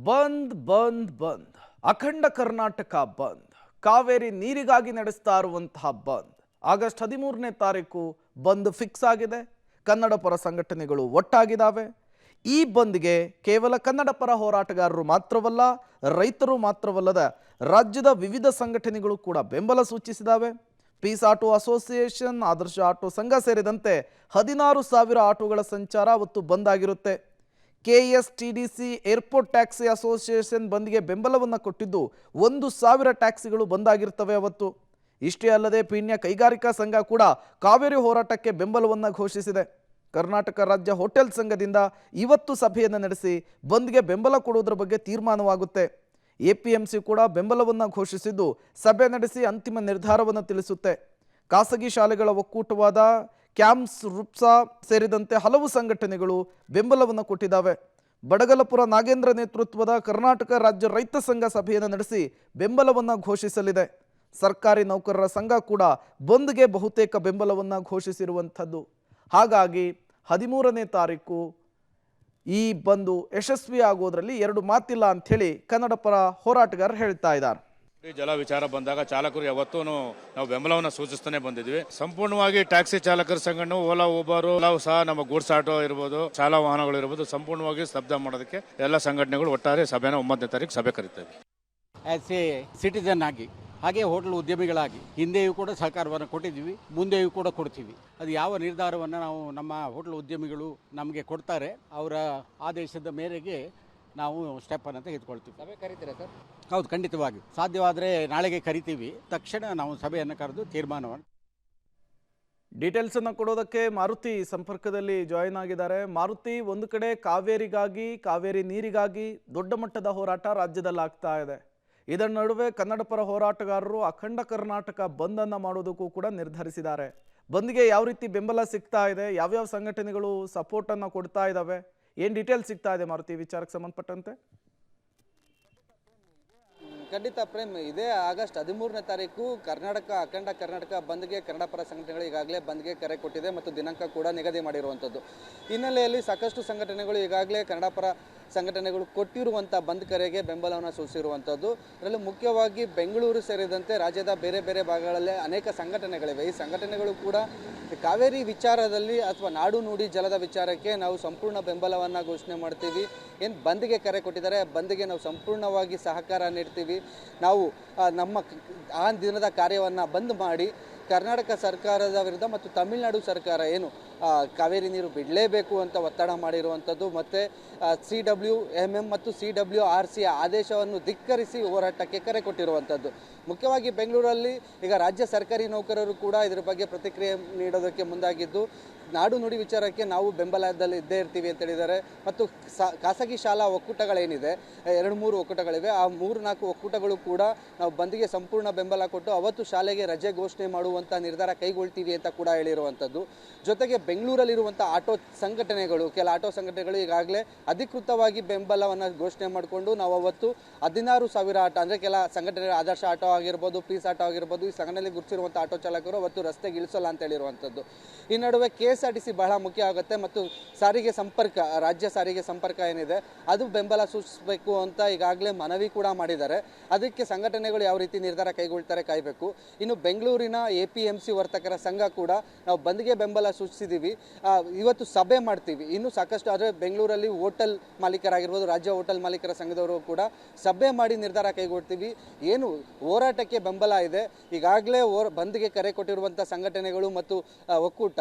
ಬಂದ್ ಬಂದ್ ಬಂದ್ ಅಖಂಡ ಕರ್ನಾಟಕ ಬಂದ್ ಕಾವೇರಿ ನೀರಿಗಾಗಿ ನಡೆಸ್ತಾ ಇರುವಂತಹ ಬಂದ್ ಆಗಸ್ಟ್ 13ನೇ ತಾರೀಕು ಬಂದ್ ಫಿಕ್ಸ್ ಆಗಿದೆ. ಕನ್ನಡ ಪರ ಸಂಘಟನೆಗಳು ಒಟ್ಟಾಗಿದ್ದಾವೆ. ಈ ಬಂದ್ಗೆ ಕೇವಲ ಕನ್ನಡ ಪರ ಹೋರಾಟಗಾರರು ಮಾತ್ರವಲ್ಲ, ರೈತರು ಮಾತ್ರವಲ್ಲದ ರಾಜ್ಯದ ವಿವಿಧ ಸಂಘಟನೆಗಳು ಕೂಡ ಬೆಂಬಲ ಸೂಚಿಸಿದಾವೆ. ಪೀಸ್ ಆಟೋ ಅಸೋಸಿಯೇಷನ್, ಆದರ್ಶ ಆಟೋ ಸಂಘ ಸೇರಿದಂತೆ 16,000 ಆಟೋಗಳ ಸಂಚಾರ ಅವತ್ತು ಬಂದ್ ಆಗಿರುತ್ತೆ. ಕೆಎಸ್ಟಿಡಿಸಿ ಏರ್ಪೋರ್ಟ್ ಟ್ಯಾಕ್ಸಿ ಅಸೋಸಿಯೇಷನ್ ಬಂದ್ಗೆ ಬೆಂಬಲವನ್ನು ಕೊಟ್ಟಿದ್ದು 1,000 ಟ್ಯಾಕ್ಸಿಗಳು ಬಂದಾಗಿರ್ತವೆ ಅವತ್ತು. ಇಷ್ಟೇ ಅಲ್ಲದೆ ಪೀಣ್ಯ ಕೈಗಾರಿಕಾ ಸಂಘ ಕೂಡ ಕಾವೇರಿ ಹೋರಾಟಕ್ಕೆ ಬೆಂಬಲವನ್ನು ಘೋಷಿಸಿದೆ. ಕರ್ನಾಟಕ ರಾಜ್ಯ ಹೋಟೆಲ್ ಸಂಘದಿಂದ ಇವತ್ತು ಸಭೆಯನ್ನು ನಡೆಸಿ ಬಂದ್ಗೆ ಬೆಂಬಲ ಕೊಡುವುದರ ಬಗ್ಗೆ ತೀರ್ಮಾನವಾಗುತ್ತೆ. ಎಪಿಎಂಸಿ ಕೂಡ ಬೆಂಬಲವನ್ನು ಘೋಷಿಸಿದ್ದು ಸಭೆ ನಡೆಸಿ ಅಂತಿಮ ನಿರ್ಧಾರವನ್ನು ತಿಳಿಸುತ್ತೆ. ಖಾಸಗಿ ಶಾಲೆಗಳ ಒಕ್ಕೂಟವಾದ ಕ್ಯಾಂಪ್ಸ್ ರುಪ್ಸಾ ಸೇರಿದಂತೆ ಹಲವು ಸಂಘಟನೆಗಳು ಬೆಂಬಲವನ್ನು ಕೊಟ್ಟಿದ್ದಾವೆ. ಬಡಗಲಪುರ ನಾಗೇಂದ್ರ ನೇತೃತ್ವದ ಕರ್ನಾಟಕ ರಾಜ್ಯ ರೈತ ಸಂಘ ಸಭೆಯನ್ನು ನಡೆಸಿ ಬೆಂಬಲವನ್ನು ಘೋಷಿಸಲಿದೆ. ಸರ್ಕಾರಿ ನೌಕರರ ಸಂಘ ಕೂಡ ಬಂದ್ಗೆ ಬಹುತೇಕ ಬೆಂಬಲವನ್ನು ಘೋಷಿಸಿರುವಂಥದ್ದು. ಹಾಗಾಗಿ 13ನೇ ತಾರೀಕು ಈ ಬಂದು ಯಶಸ್ವಿ ಆಗೋದ್ರಲ್ಲಿ ಎರಡು ಮಾತಿಲ್ಲ ಅಂಥೇಳಿ ಕನ್ನಡ ಪರ ಹೋರಾಟಗಾರರು ಹೇಳ್ತಾ ಇದ್ದಾರೆ. ಜಲ ವಿಚಾರ ಬಂದಾಗ ಚಾಲಕರು ಯಾವತ್ತೂ ನಾವು ಬೆಂಬಲವನ್ನು ಸೂಚಿಸ್ತಾನೆ ಬಂದಿದ್ವಿ. ಸಂಪೂರ್ಣವಾಗಿ ಟ್ಯಾಕ್ಸಿ ಚಾಲಕರ ಸಂಘಟನೆ, ಓಲಾ ಊಬರು ಎಲ್ಲವೂ ಸಹ, ನಮ್ಮ ಗೂಡ್ಸ್ ಆಟೋ ಇರ್ಬೋದು, ಶಾಲಾ ವಾಹನಗಳು ಇರ್ಬೋದು, ಸಂಪೂರ್ಣವಾಗಿ ಸ್ತಬ್ಧ ಮಾಡೋದಕ್ಕೆ ಎಲ್ಲ ಸಂಘಟನೆಗಳು ಒಟ್ಟಾರೆ ಸಭೆನ 9ನೇ ತಾರೀಕು ಸಭೆ ಕರೀತೇವೆ. ಆ್ಯಸ್ ಎ ಸಿಟಿಸನ್ ಆಗಿ, ಹಾಗೆ ಹೋಟೆಲ್ ಉದ್ಯಮಿಗಳಾಗಿ ಹಿಂದೆಯೂ ಕೂಡ ಸಹಕಾರವನ್ನು ಕೊಟ್ಟಿದ್ದೀವಿ, ಮುಂದೆಯೂ ಕೂಡ ಕೊಡ್ತೀವಿ. ಅದು ಯಾವ ನಿರ್ಧಾರವನ್ನು ನಾವು ನಮ್ಮ ಹೋಟೆಲ್ ಉದ್ಯಮಿಗಳು ನಮಗೆ ಕೊಡ್ತಾರೆ, ಅವರ ಆದೇಶದ ಮೇರೆಗೆ ನಾವು ಸ್ಟೆಪ್ಪನ್ನು ತೆಗೆದುಕೊಳ್ತೀವಿ. ಸಭೆ ಕರೀತೀರಾ ಸರ್? ಹೌದು, ಖಂಡಿತವಾಗಿ. ಸಾಧ್ಯವಾದರೆ ನಾಳೆಗೆ ಕರಿತೀವಿ. ತಕ್ಷಣ ನಾವು ಸಭೆಯನ್ನು ಕರೆದು ತೀರ್ಮಾನವನ್ನು. ಡೀಟೇಲ್ಸ್ ಅನ್ನು ಕೊಡೋದಕ್ಕೆ ಮಾರುತಿ ಸಂಪರ್ಕದಲ್ಲಿ ಜಾಯಿನ್ ಆಗಿದ್ದಾರೆ. ಮಾರುತಿ, ಒಂದು ಕಡೆ ಕಾವೇರಿಗಾಗಿ, ಕಾವೇರಿ ನೀರಿಗಾಗಿ ದೊಡ್ಡ ಮಟ್ಟದ ಹೋರಾಟ ರಾಜ್ಯದಲ್ಲಿ ಆಗ್ತಾ ಇದೆ. ಇದರ ನಡುವೆ ಕನ್ನಡ ಪರ ಹೋರಾಟಗಾರರು ಅಖಂಡ ಕರ್ನಾಟಕ ಬಂದ್ ಅನ್ನು ಮಾಡೋದಕ್ಕೂ ಕೂಡ ನಿರ್ಧರಿಸಿದ್ದಾರೆ. ಬಂದ್ಗೆ ಯಾವ ರೀತಿ ಬೆಂಬಲ ಸಿಗ್ತಾ ಇದೆ, ಯಾವ್ಯಾವ ಸಂಘಟನೆಗಳು ಸಪೋರ್ಟ್ ಅನ್ನು ಕೊಡ್ತಾ ಇದ್ದಾವೆ, ಏನು ಡೀಟೇಲ್ಸ್ ಸಿಗ್ತಾ ಇದೆ ಮಾರುತಿ ವಿಚಾರಕ್ಕೆ ಸಂಬಂಧಪಟ್ಟಂತೆ? ಖಂಡಿತ ಪ್ರೇಮ್, ಇದೇ ಆಗಸ್ಟ್ 13ನೇ ತಾರೀಕು ಅಖಂಡ ಕರ್ನಾಟಕ ಬಂದ್ಗೆ ಕನ್ನಡ ಪರ ಸಂಘಟನೆಗಳು ಈಗಾಗಲೇ ಬಂದ್ಗೆ ಕರೆ ಕೊಟ್ಟಿದೆ ಮತ್ತು ದಿನಾಂಕ ಕೂಡ ನಿಗದಿ ಮಾಡಿರುವಂಥದ್ದು. ಹಿನ್ನೆಲೆಯಲ್ಲಿ ಸಾಕಷ್ಟು ಸಂಘಟನೆಗಳು ಈಗಾಗಲೇ ಕನ್ನಡ ಪರ ಸಂಘಟನೆಗಳು ಕೊಟ್ಟಿರುವಂಥ ಬಂದ್ ಕರೆಗೆ ಬೆಂಬಲವನ್ನು ಸೂಚಿಸಿರುವಂಥದ್ದು. ಅದರಲ್ಲೂ ಮುಖ್ಯವಾಗಿ ಬೆಂಗಳೂರು ಸೇರಿದಂತೆ ರಾಜ್ಯದ ಬೇರೆ ಬೇರೆ ಭಾಗಗಳಲ್ಲಿ ಅನೇಕ ಸಂಘಟನೆಗಳಿವೆ. ಈ ಸಂಘಟನೆಗಳು ಕೂಡ ಕಾವೇರಿ ವಿಚಾರದಲ್ಲಿ ಅಥವಾ ನಾಡು ನುಡಿ ಜಲದ ವಿಚಾರಕ್ಕೆ ನಾವು ಸಂಪೂರ್ಣ ಬೆಂಬಲವನ್ನು ಘೋಷಣೆ ಮಾಡ್ತೀವಿ. ಏನು ಬಂದ್ಗೆ ಕರೆ ಕೊಟ್ಟಿದ್ದಾರೆ, ಬಂದ್ಗೆ ನಾವು ಸಂಪೂರ್ಣವಾಗಿ ಸಹಕಾರ ನೀಡ್ತೀವಿ. ನಾವು ನಮ್ಮ ಆ ದಿನದ ಕಾರ್ಯವನ್ನು ಬಂದ್ ಮಾಡಿ ಕರ್ನಾಟಕ ಸರ್ಕಾರದ ವಿರುದ್ಧ ಮತ್ತು ತಮಿಳುನಾಡು ಸರ್ಕಾರ ಏನು ಕಾವೇರಿ ನೀರು ಬಿಡಲೇಬೇಕು ಅಂತ ಒತ್ತಡ ಮಾಡಿರುವಂಥದ್ದು, ಮತ್ತು CWMM ಮತ್ತು CWRC ಆದೇಶವನ್ನು ಧಿಕ್ಕರಿಸಿ ಹೋರಾಟಕ್ಕೆ ಕರೆ ಕೊಟ್ಟಿರುವಂಥದ್ದು. ಮುಖ್ಯವಾಗಿ ಬೆಂಗಳೂರಲ್ಲಿ ಈಗ ರಾಜ್ಯ ಸರ್ಕಾರಿ ನೌಕರರು ಕೂಡ ಇದರ ಬಗ್ಗೆ ಪ್ರತಿಕ್ರಿಯೆ ನೀಡೋದಕ್ಕೆ ಮುಂದಾಗಿದ್ದು, ನಾಡು ನುಡಿ ವಿಚಾರಕ್ಕೆ ನಾವು ಬೆಂಬಲದಲ್ಲಿ ಇದ್ದೇ ಇರ್ತೀವಿ ಅಂತ ಹೇಳಿದ್ದಾರೆ. ಮತ್ತು ಖಾಸಗಿ ಶಾಲಾ ಒಕ್ಕೂಟಗಳೇನಿದೆ, 2-3 ಒಕ್ಕೂಟಗಳಿವೆ, ಆ 3-4 ಒಕ್ಕೂಟಗಳು ಕೂಡ ನಾವು ಬಂದ್ಗೆ ಸಂಪೂರ್ಣ ಬೆಂಬಲ ಕೊಟ್ಟು ಅವತ್ತು ಶಾಲೆಗೆ ರಜೆ ಘೋಷಣೆ ಮಾಡುವಂಥ ನಿರ್ಧಾರ ಕೈಗೊಳ್ತೀವಿ ಅಂತ ಕೂಡ ಹೇಳಿರುವಂಥದ್ದು. ಜೊತೆಗೆ ಬೆಂಗಳೂರಲ್ಲಿರುವಂಥ ಆಟೋ ಸಂಘಟನೆಗಳು, ಕೆಲ ಆಟೋ ಸಂಘಟನೆಗಳು ಈಗಾಗಲೇ ಅಧಿಕೃತವಾಗಿ ಬೆಂಬಲವನ್ನು ಘೋಷಣೆ ಮಾಡಿಕೊಂಡು ನಾವು ಅವತ್ತು 16,000 ಆಟೋ, ಅಂದರೆ ಕೆಲ ಸಂಘಟನೆಗಳ ಆದರ್ಶ ಆಟೋ ಆಗಿರ್ಬೋದು, ಪೀಸ್ ಆಟೋ ಆಗಿರ್ಬೋದು, ಈ ಸಂಘಟನೆಯಲ್ಲಿ ಗುರುತಿಸಿರುವಂಥ ಆಟೋ ಚಾಲಕರು ಅವತ್ತು ರಸ್ತೆಗೆ ಇಳಿಸಲ್ಲ ಅಂತ ಹೇಳಿರುವಂಥದ್ದು. ಈ ನಡುವೆ KSRTC ಬಹಳ ಮುಖ್ಯ ಆಗುತ್ತೆ ಮತ್ತು ಸಾರಿಗೆ ಸಂಪರ್ಕ, ರಾಜ್ಯ ಸಾರಿಗೆ ಸಂಪರ್ಕ ಏನಿದೆ ಅದು ಬೆಂಬಲ ಸೂಚಿಸಬೇಕು ಅಂತ ಈಗಾಗಲೇ ಮನವಿ ಕೂಡ ಮಾಡಿದ್ದಾರೆ. ಅದಕ್ಕೆ ಸಂಘಟನೆಗಳು ಯಾವ ರೀತಿ ನಿರ್ಧಾರ ಕೈಗೊಳ್ತಾರೆ ಕಾಯಬೇಕು. ಇನ್ನು ಬೆಂಗಳೂರಿನ APMC ವರ್ತಕರ ಸಂಘ ಕೂಡ ನಾವು ಬಂದ್ಗೆ ಬೆಂಬಲ ಸೂಚಿಸಿದ್ದೀವಿ, ಇವತ್ತು ಸಭೆ ಮಾಡ್ತೀವಿ. ಇನ್ನು ಸಾಕಷ್ಟು, ಆದರೆ ಬೆಂಗಳೂರಲ್ಲಿ ಹೋಟೆಲ್ ಮಾಲೀಕರಾಗಿರ್ಬೋದು, ರಾಜ್ಯ ಹೋಟೆಲ್ ಮಾಲೀಕರ ಸಂಘದವರು ಕೂಡ ಸಭೆ ಮಾಡಿ ನಿರ್ಧಾರ ಕೈಗೊಳ್ತೀವಿ. ಏನು ಹೋರಾಟಕ್ಕೆ ಬೆಂಬಲ ಇದೆ, ಈಗಾಗಲೇ ಬಂದ್ಗೆ ಕರೆ ಕೊಟ್ಟಿರುವಂಥ ಸಂಘಟನೆಗಳು ಮತ್ತು ಒಕ್ಕೂಟ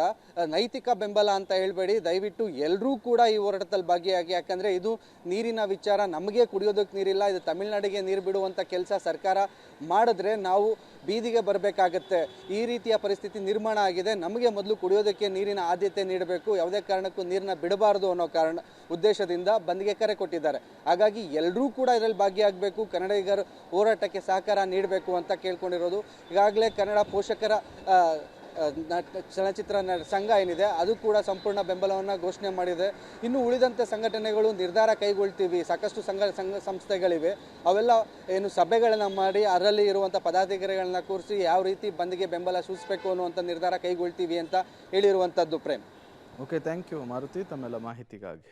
ನೈತಿಕ ಬೆಂಬಲ ಅಂತ ಹೇಳಬೇಡಿ, ದಯವಿಟ್ಟು ಎಲ್ಲರೂ ಕೂಡ ಈ ಹೋರಾಟದಲ್ಲಿ ಭಾಗಿಯಾಗಿ. ಯಾಕಂದರೆ ಇದು ನೀರಿನ ವಿಚಾರ, ನಮಗೆ ಕುಡಿಯೋದಕ್ಕೆ ನೀರಿಲ್ಲ, ಇದು ತಮಿಳುನಾಡಿಗೆ ನೀರು ಬಿಡುವಂಥ ಕೆಲಸ ಸರ್ಕಾರ ಮಾಡಿದ್ರೆ ನಾವು ಬೀದಿಗೆ ಬರಬೇಕಾಗತ್ತೆ. ಈ ರೀತಿಯ ಪರಿಸ್ಥಿತಿ ನಿರ್ಮಾಣ ಆಗಿದೆ. ನಮಗೆ ಮೊದಲು ಕುಡಿಯೋದಕ್ಕೆ ನೀರಿನ ಆದ್ಯತೆ ನೀಡಬೇಕು, ಯಾವುದೇ ಕಾರಣಕ್ಕೂ ನೀರನ್ನ ಬಿಡಬಾರ್ದು ಅನ್ನೋ ಉದ್ದೇಶದಿಂದ ಬಂದ್ಗೆ ಕರೆ ಕೊಟ್ಟಿದ್ದಾರೆ. ಹಾಗಾಗಿ ಎಲ್ಲರೂ ಕೂಡ ಇದರಲ್ಲಿ ಭಾಗಿಯಾಗಬೇಕು, ಕನ್ನಡಿಗರ ಹೋರಾಟಕ್ಕೆ ಸಹಕಾರ ನೀಡಬೇಕು ಅಂತ ಕೇಳ್ಕೊಂಡಿರೋದು. ಈಗಾಗಲೇ ಕನ್ನಡ ಪೋಷಕರ ಚಲನಚಿತ್ರ ಸಂಘ ಏನಿದೆ ಅದು ಕೂಡ ಸಂಪೂರ್ಣ ಬೆಂಬಲವನ್ನು ಘೋಷಣೆ ಮಾಡಿದೆ. ಇನ್ನು ಉಳಿದಂತೆ ಸಂಘಟನೆಗಳು ನಿರ್ಧಾರ ಕೈಗೊಳ್ತೀವಿ, ಸಾಕಷ್ಟು ಸಂಘ ಸಂಸ್ಥೆಗಳಿವೆ, ಅವೆಲ್ಲ ಏನು ಸಭೆಗಳನ್ನು ಮಾಡಿ ಅದರಲ್ಲಿ ಇರುವಂಥ ಪದಾಧಿಕಾರಿಗಳನ್ನ ಕೂರಿಸಿ ಯಾವ ರೀತಿ ಬಂದ್ಗೆ ಬೆಂಬಲ ಸೂಚಿಸಬೇಕು ಅನ್ನುವಂಥ ನಿರ್ಧಾರ ಕೈಗೊಳ್ತೀವಿ ಅಂತ ಹೇಳಿರುವಂಥದ್ದು. Prem, okay, thank you Maruti ತಮ್ಮೆಲ್ಲ ಮಾಹಿತಿಗಾಗಿ.